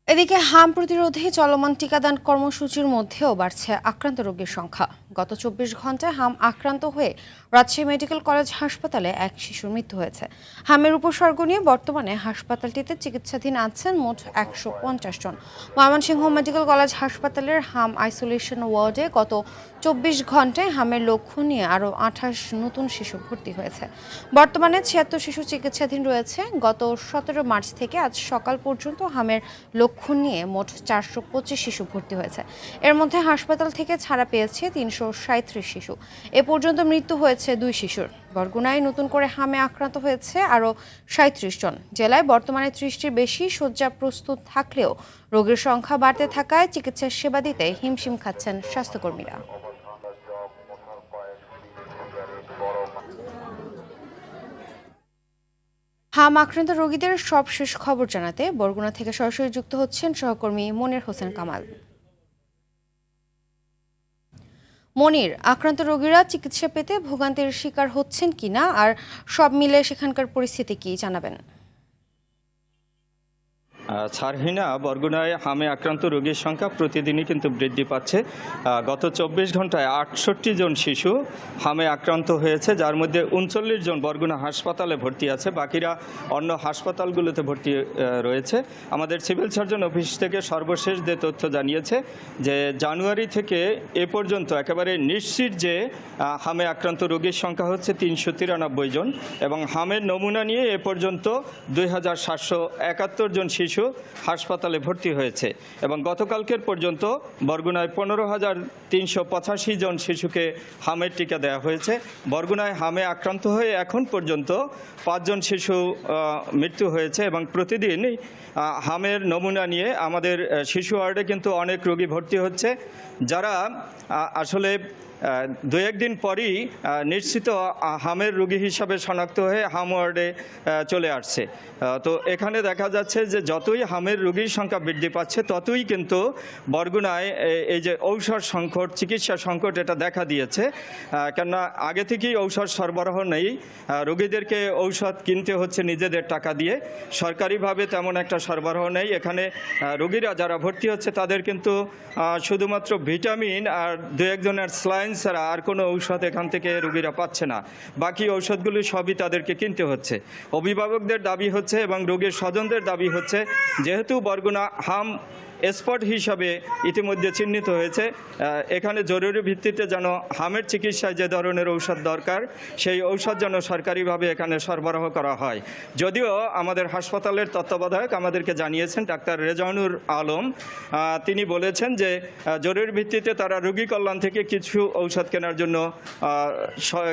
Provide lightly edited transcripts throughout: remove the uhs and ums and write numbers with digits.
এদিকে হাম প্রতিরোধে চলমান টিকাদান কর্মসূচির মধ্যেও বাড়ছে আক্রান্ত রোগীর সংখ্যা। গত ২৪ ঘন্টায় হাম আক্রান্ত হয়ে রাজশাহী মেডিকেল কলেজ হাসপাতালে এক শিশুর মৃত্যু হয়েছে। হামের উপসর্গ নিয়ে বর্তমানে হাসপাতালটিতে চিকিৎসাধীন আছেন মোট ১৫০ জন। ময়মনসিংহ মেডিকেল কলেজ হাসপাতালের হাম আইসোলেশন ওয়ার্ডে গত ২৪ ঘন্টায় হামের লক্ষণ নিয়ে আরও ২৮ নতুন শিশু ভর্তি হয়েছে। বর্তমানে ৭৬ শিশু চিকিৎসাধীন রয়েছে। গত ১৭ মার্চ থেকে আজ সকাল পর্যন্ত হামের লক্ষণ নিয়ে মোট ৪২৫ শিশু ভর্তি হয়েছে। এর মধ্যে হাসপাতাল থেকে ছাড়া পেয়েছে ৩৩৭ শিশু। এ পর্যন্ত মৃত্যু হয়েছে ২ শিশুর। বরগুনায় নতুন করে হামে আক্রান্ত হয়েছে আরও ৩৭ জন। জেলায় বর্তমানে ৩০টির বেশি শয্যা প্রস্তুত থাকলেও রোগীর সংখ্যা বাড়তে থাকায় চিকিৎসার সেবা দিতে হিমশিম খাচ্ছেন স্বাস্থ্যকর্মীরা। হাম আক্রান্ত রোগীদের সবশেষ খবর জানাতে বরগুনা থেকে সরাসরি যুক্ত হচ্ছেন সহকর্মী মনির হোসেন কামাল। মনির, আক্রান্ত রোগীরা চিকিৎসা পেতে ভোগান্তির শিকার হচ্ছেন কিনা আর সব মিলে সেখানকার পরিস্থিতি কি জানাবেন? ছারহিনা, বরগুনায় হামে আক্রান্ত রোগীর সংখ্যা প্রতিদিনই কিন্তু বৃদ্ধি পাচ্ছে। গত ২৪ ঘন্টায় ৬৮ জন শিশু হামে আক্রান্ত হয়েছে, যার মধ্যে ৩৯ জন বরগুনা হাসপাতালে ভর্তি আছে, বাকিরা অন্য হাসপাতালগুলোতে ভর্তি রয়েছে। আমাদের সিভিল সার্জন অফিস থেকে সর্বশেষ যে তথ্য জানিয়েছে যে জানুয়ারি থেকে এ পর্যন্ত একেবারে নিশ্চিত যে হামে আক্রান্ত রোগীর সংখ্যা হচ্ছে ৩৯৩ জন এবং হামের নমুনা নিয়ে এ পর্যন্ত ২৭৭১ জন শিশু হাসপাতালে ভর্তি হয়েছে এবং গতকালকের পর্যন্ত বরগুনায় ১৫,৩৮৫ জন শিশুকে হামের টিকা দেওয়া হয়েছে। বরগুনায় হামে আক্রান্ত হয়ে এখন পর্যন্ত ৫ জন শিশু মৃত্যু হয়েছে এবং প্রতিদিন হামের নমুনা নিয়ে আমাদের শিশু ওয়ার্ডে কিন্তু অনেক রোগী ভর্তি হচ্ছে, যারা আসলে দু একদিন পরই নিশ্চিত হামের রোগী হিসাবে শনাক্ত হয়ে হাম ওয়ার্ডে চলে আসছে। তো এখানে দেখা যাচ্ছে যে যতই হামের রোগীর সংখ্যা বৃদ্ধি পাচ্ছে ততই কিন্তু বরগুনায় এই যে ঔষধ সংকট, চিকিৎসা সংকট এটা দেখা দিয়েছে। কেননা আগে থেকেই ঔষধ সরবরাহ নেই, রোগীদেরকে ঔষধ কিনতে হচ্ছে নিজেদের টাকা দিয়ে, সরকারিভাবে তেমন একটা সরবরাহ নেই। এখানে রোগীরা যারা ভর্তি হচ্ছে তাদের কিন্তু শুধুমাত্র ভিটামিন আর দু একজনের স্লাইন ছাড়া আর কোনো ঔষধ এখান থেকে রোগীরা পাচ্ছে না। বাকি ঔষধগুলি সবই তাদেরকে কিনতে হচ্ছে। অভিভাবকদের দাবি হচ্ছে এবং রোগীর স্বজনদের দাবি হচ্ছে, যেহেতু বরগুনা হাম স্পট হিসাবে ইতিমধ্যে চিহ্নিত হয়েছে, এখানে জরুরি ভিত্তিতে যেন হামের চিকিৎসায় যে ধরনের ঔষধ দরকার সেই ঔষধ যেন সরকারিভাবে এখানে সরবরাহ করা হয়। যদিও আমাদের হাসপাতালের তত্ত্বাবধায়ক আমাদেরকে জানিয়েছেন, ডাক্তার রেজাউনুর আলম, তিনি বলেছেন যে জরুরি ভিত্তিতে তারা রোগী কল্যাণ থেকে কিছু ঔষধ কেনার জন্য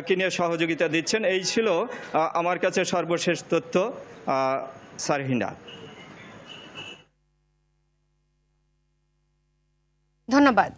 কিনে সহযোগিতা দিচ্ছেন। এই ছিল আমার কাছে সর্বশেষ তথ্য। সারহিনা, ধন্যবাদ।